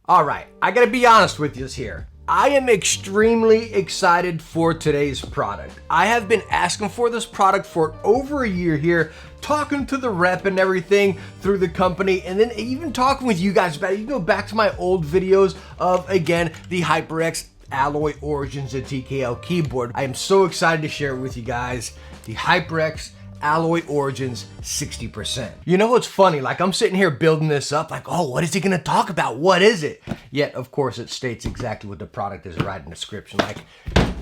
Alright, I gotta be honest with you here. I am extremely excited for today's product. I have been asking for this product for over a year here, talking to the rep and everything through the company, and then even talking with you guys about it. You can go back to my old videos of, again, the HyperX Alloy Origins and TKL keyboard. I am so excited to share it with you guys. The HyperX Alloy Origins 60%. You know what's funny? Like, I'm sitting here building this up like, oh, what is he gonna talk about? What is it? Yet, of course, it states exactly what the product is right in the description. Like,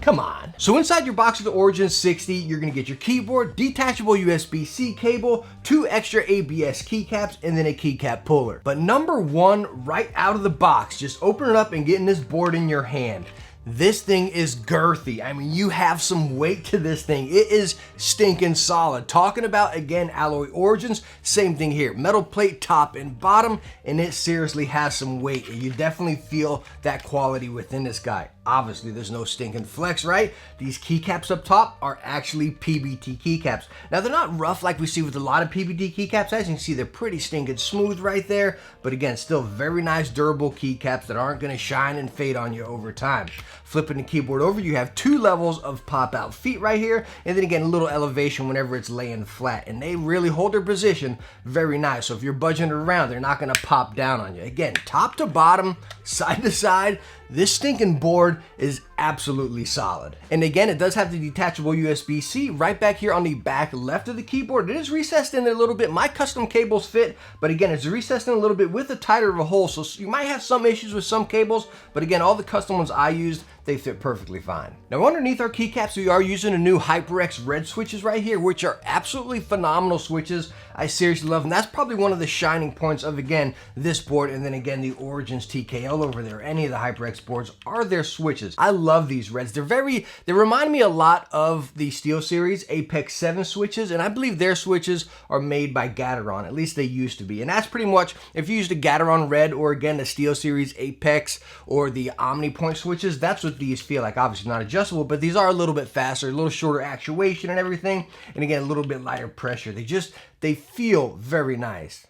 come on. So inside your box of the Origins 60, you're gonna get your keyboard, detachable USB-C cable, 2 extra ABS keycaps, and then a keycap puller. But number one, right out of the box, just open it up and getting this board in your hand. This thing is girthy. I mean, you have some weight to this thing. It is stinking solid. Talking about, again, Alloy Origins, same thing here. Metal plate top and bottom, and it seriously has some weight. You definitely feel that quality within this guy. Obviously, there's no stinking flex, right? These keycaps up top are actually PBT keycaps. Now, they're not rough like we see with a lot of PBT keycaps. As you can see, they're pretty stinking smooth right there. But again, still very nice, durable keycaps that aren't going to shine and fade on you over time. Flipping the keyboard over, you have 2 levels of pop-out feet right here, and then again, a little elevation whenever it's laying flat. And they really hold their position very nice. So if you're budging it around, they're not going to pop down on you. Again, top to bottom, side to side, this stinking board is absolutely solid. And again, it does have the detachable USB-C right back here on the back left of the keyboard. It is recessed in there a little bit. My custom cables fit, but again, it's recessed in a little bit with a tighter of a hole. So you might have some issues with some cables, but again, all the custom ones I used, they fit perfectly fine. Now underneath our keycaps, we are using a new HyperX red switches right here, which are absolutely phenomenal switches. I seriously love them. That's probably one of the shining points of, again, this board, and then again, the Origins TKL over there. Any of the HyperX boards are their switches. I love these reds. They remind me a lot of the SteelSeries Apex 7 switches, and I believe their switches are made by Gateron. At least they used to be. And that's pretty much, if you used a Gateron red or again, the SteelSeries Apex or the OmniPoint switches, that's what these feel like. Obviously not adjustable, but these are a little bit faster, a little shorter actuation and everything. And again, a little bit lighter pressure. They feel very nice.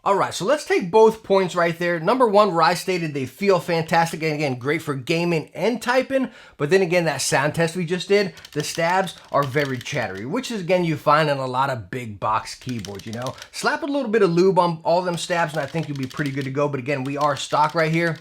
All right, so let's take both points right there. Number one, where I stated they feel fantastic, and again, great for gaming and typing, but then again, that sound test we just did, the stabs are very chattery, which is, again, you find in a lot of big box keyboards, you know? Slap a little bit of lube on all them stabs, and I think you'll be pretty good to go, but again, we are stock right here,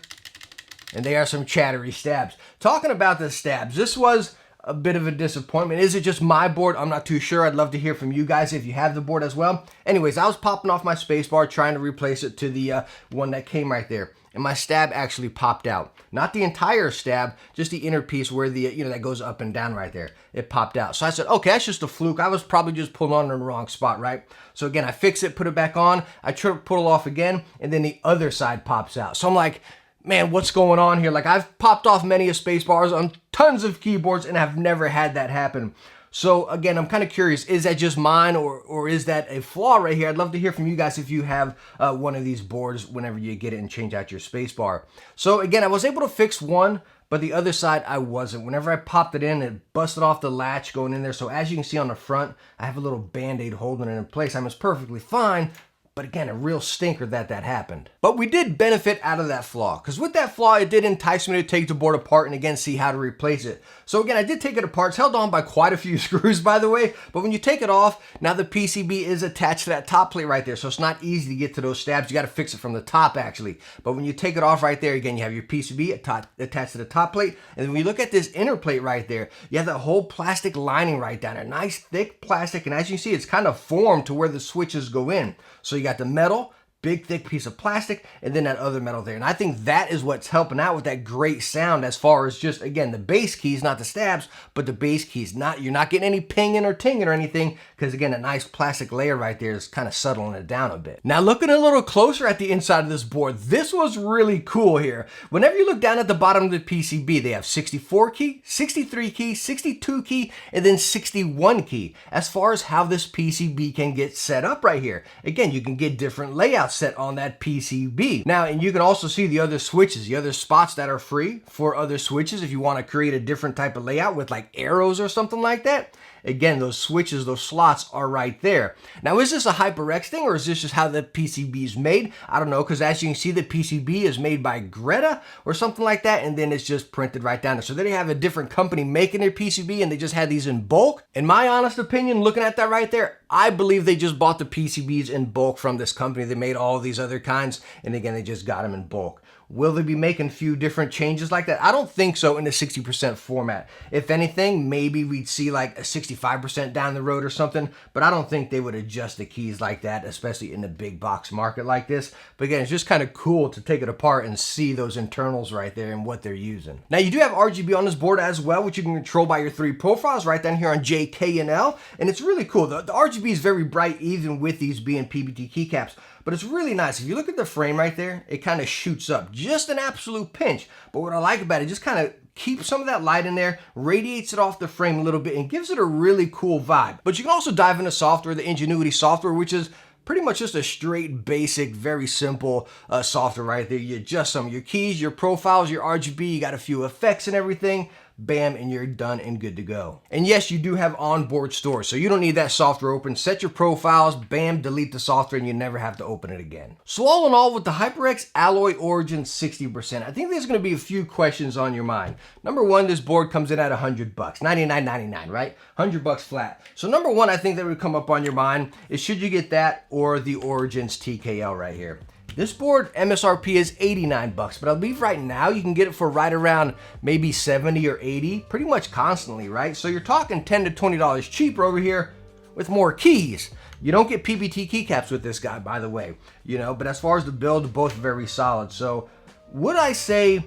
and they are some chattery stabs. Talking about the stabs, this was a bit of a disappointment. Is it just my board? I'm not too sure. I'd love to hear from you guys if you have the board as well. Anyways, I was popping off my spacebar trying to replace it to the one that came right there, and my stab actually popped out. Not the entire stab, just the inner piece where the, that goes up and down right there. It popped out. So I said, okay, that's just a fluke. I was probably just pulling on in the wrong spot, right? So again, I fix it, put it back on. I try to pull it off again, and then the other side pops out. So I'm like, man, what's going on here? Like, I've popped off many a space bars on tons of keyboards and I've never had that happen. So again, I'm kind of curious, is that just mine or is that a flaw right here? I'd love to hear from you guys if you have one of these boards whenever you get it and change out your space bar. So again, I was able to fix one, but the other side I wasn't. Whenever I popped it in, it busted off the latch going in there. So as you can see on the front, I have a little Band-Aid holding it in place. I mean, it's perfectly fine, But again, a real stinker that happened. But we did benefit out of that flaw, because with that flaw, it did entice me to take the board apart and again, see how to replace it. So again, I did take it apart. It's held on by quite a few screws, by the way, but when you take it off, now the PCB is attached to that top plate right there, so it's not easy to get to those stabs. You got to fix it from the top, actually. But when you take it off right there, again, you have your PCB attached to the top plate, and when you look at this inner plate right there, you have that whole plastic lining right down there. Nice, thick plastic, and as you see, it's kind of formed to where the switches go in. So you got the metal, big thick piece of plastic, and then that other metal there. And I think that is what's helping out with that great sound as far as just, again, the bass keys, not the stabs, but the bass keys. You're not getting any pinging or tinging or anything, because again, a nice plastic layer right there is kind of settling it down a bit. Now looking a little closer at the inside of this board, this was really cool here. Whenever you look down at the bottom of the PCB, they have 64 key, 63 key, 62 key, and then 61 key as far as how this PCB can get set up right here. Again, you can get different layouts set on that PCB. Now, and you can also see the other switches, the other spots that are free for other switches if you want to create a different type of layout with like arrows or something like that. Again, those switches, those slots are right there. Now, is this a HyperX thing, or is this just how the PCB is made? I don't know, because as you can see, the PCB is made by Greta or something like that, and then it's just printed right down there. So they have a different company making their PCB, and they just had these in bulk. In my honest opinion, looking at that right there, I believe they just bought the PCBs in bulk from this company. They made all these other kinds, and again, they just got them in bulk. Will they be making a few different changes like that? I don't think so in the 60% format. If anything, maybe we'd see like a 65% down the road or something, but I don't think they would adjust the keys like that, especially in the big box market like this. But again, it's just kind of cool to take it apart and see those internals right there and what they're using. Now, you do have RGB on this board as well, which you can control by your 3 profiles right down here on J, K, and L, and it's really cool. The RGB is very bright even with these being PBT keycaps. But it's really nice. If you look at the frame right there, it kind of shoots up. Just an absolute pinch. But what I like about it, just kind of keeps some of that light in there, radiates it off the frame a little bit, and gives it a really cool vibe. But you can also dive into software, the Ingenuity software, which is pretty much just a straight, basic, very simple software right there. You adjust some of your keys, your profiles, your RGB, you got a few effects and everything. Bam, and you're done and good to go. And yes, you do have onboard storage, so you don't need that software open. Set your profiles, bam, delete the software, and you never have to open it again. So all in all, with the HyperX Alloy Origin 60%, I think there's gonna be a few questions on your mind. Number one, this board comes in at $100, $99.99, right? $100 flat. So number one, I think that would come up on your mind is should you get that or the Origins TKL right here? This board MSRP is $89, but I believe right now you can get it for right around maybe 70 or 80, pretty much constantly, right? So you're talking $10 to $20 cheaper over here with more keys. You don't get PBT keycaps with this guy, by the way, you know, but as far as the build, both very solid. So would I say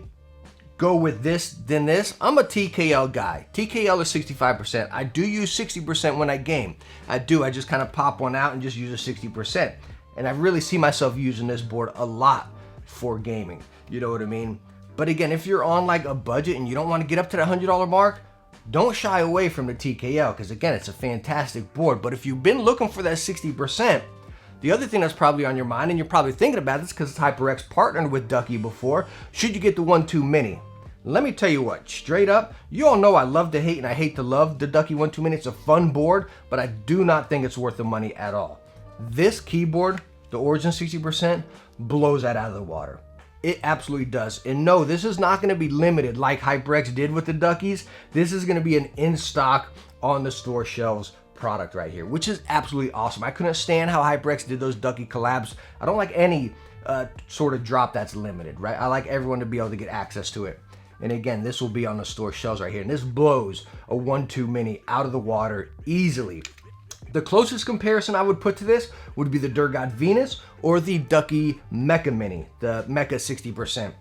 go with this than this? I'm a TKL guy. TKL is 65%. I do use 60% when I game. I just kind of pop one out and just use a 60%. And I really see myself using this board a lot for gaming. You know what I mean? But again, if you're on like a budget and you don't want to get up to that $100 mark, don't shy away from the TKL, because again, it's a fantastic board. But if you've been looking for that 60%, the other thing that's probably on your mind, and you're probably thinking about this because HyperX partnered with Ducky before, should you get the 1-2 Mini? Let me tell you what, straight up, you all know I love to hate and I hate to love the Ducky 1-2 Mini. It's a fun board, but I do not think it's worth the money at all. This keyboard, the Origin 60%, blows that out of the water. It absolutely does. And no, this is not going to be limited like HyperX did with the Duckies. This is going to be an in-stock, on the store shelves product right here, which is absolutely awesome. I couldn't stand how HyperX did those Ducky collabs. I don't like any sort of drop that's limited, right? I like everyone to be able to get access to it. And again, this will be on the store shelves right here. And this blows a 1-2 Mini out of the water easily. The closest comparison I would put to this would be the Durgod Venus or the Ducky Mecha Mini, the Mecha 60%.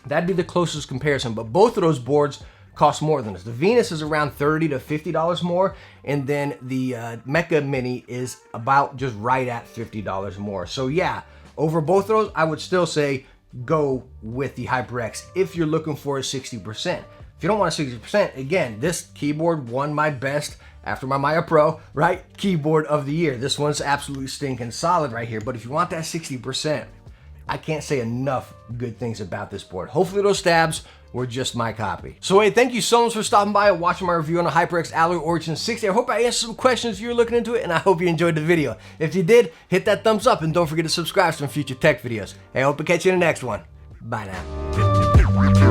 That'd be the closest comparison, but both of those boards cost more than this. The Venus is around $30 to $50 more, and then the Mecha Mini is about just right at $50 more. So yeah, over both of those, I would still say go with the HyperX if you're looking for a 60%. If you don't want a 60%, again, this keyboard won my best after my Maya Pro, right? Keyboard of the year. This one's absolutely stinking solid right here. But if you want that 60%, I can't say enough good things about this board. Hopefully those stabs were just my copy. So hey, thank you so much for stopping by and watching my review on the HyperX Alloy Origin 60. I hope I answered some questions you were looking into it, and I hope you enjoyed the video. If you did, hit that thumbs up and don't forget to subscribe for some future tech videos. Hey, I hope to catch you in the next one. Bye now.